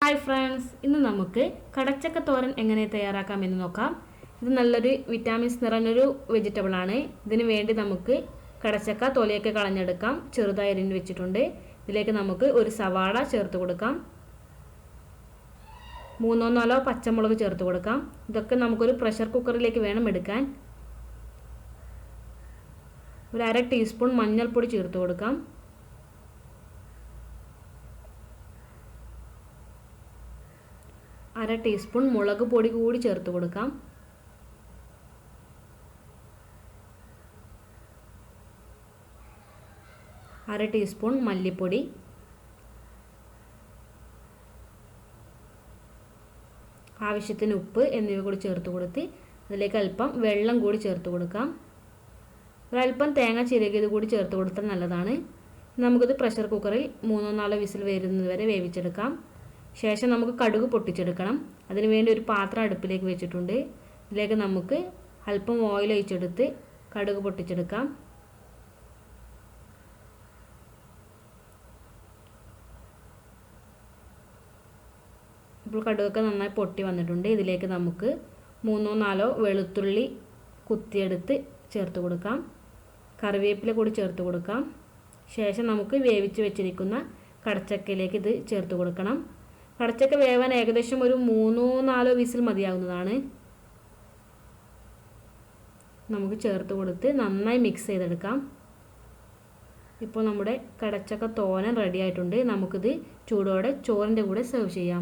Hi friends, ഇന്ന് നമുക്ക് കടച്ചക്ക തോരൻ എങ്ങനെ തയ്യാറാക്കാമെന്ന് നോക്കാം. ഇത് നല്ലൊരു വിറ്റാമിൻസ് നിറഞ്ഞൊരു വെജിറ്റബിൾ ആണ്. ഇതിനു വേണ്ടി നമുക്ക് കടച്ചക്ക തൊലിയൊക്കെ കളഞ്ഞെടുക്കാം. ചെറുതായി അരിഞ്ഞു വെച്ചിട്ടുണ്ട്. ഇതിലേക്ക് നമുക്ക് ഒരു സവാള ചേർത്ത് കൊടുക്കാം. 3-4 പച്ചമുളക് ചേർത്ത് കൊടുക്കാം. ഇതൊക്കെ നമുക്കൊരു പ്രഷർ കുക്കറിലേക്ക് വേണം എടുക്കാൻ. ഒരു 1/2 ടീസ്പൂൺ മഞ്ഞൾപ്പൊടി ചേർത്ത് കൊടുക്കാം. 1/2 ടീസ്പൂൺ മുളക് പൊടി കൂടി ചേർത്ത് കൊടുക്കാം. 1/2 ടീസ്പൂൺ മല്ലിപ്പൊടി, ആവശ്യത്തിന് ഉപ്പ് എന്നിവ കൂടി ചേർത്ത് കൊടുത്ത് അതിലേക്ക് അല്പം വെള്ളം കൂടി ചേർത്ത് കൊടുക്കാം. ഒരല്പം തേങ്ങ ചിരകിയത് കൂടി ചേർത്ത് കൊടുത്താൽ നല്ലതാണ്. നമുക്കിത് പ്രഷർ കുക്കറിൽ 3-4 വിസിൽ വരുന്നത് വരെ വേവിച്ചെടുക്കാം. ശേഷം നമുക്ക് കടുക് പൊട്ടിച്ചെടുക്കണം. അതിനുവേണ്ടി ഒരു പാത്രം അടുപ്പിലേക്ക് വെച്ചിട്ടുണ്ട്. ഇതിലേക്ക് നമുക്ക് അല്പം ഓയിൽ ഒഴിച്ചെടുത്ത് കടുക് പൊട്ടിച്ചെടുക്കാം. ഇപ്പോൾ കടുകൊക്കെ നന്നായി പൊട്ടി വന്നിട്ടുണ്ട്. ഇതിലേക്ക് നമുക്ക് 3-4 വെളുത്തുള്ളി കുത്തിയെടുത്ത് ചേർത്ത് കൊടുക്കാം. കറിവേപ്പില കൂടി ചേർത്ത് കൊടുക്കാം. ശേഷം നമുക്ക് വേവിച്ച് വെച്ചിരിക്കുന്ന കടച്ചക്കയിലേക്ക് ഇത് ചേർത്ത് കൊടുക്കണം. കടച്ചക്ക വേവാൻ ഏകദേശം ഒരു 3-4 വിസിൽ മതിയാവുന്നതാണ്. നമുക്ക് ചേർത്ത് കൊടുത്ത് നന്നായി മിക്സ് ചെയ്തെടുക്കാം. ഇപ്പോൾ നമ്മുടെ കടച്ചക്ക തോരൻ റെഡി ആയിട്ടുണ്ട്. നമുക്കിത് ചൂടോടെ ചോറിൻ്റെ കൂടെ സെർവ് ചെയ്യാം.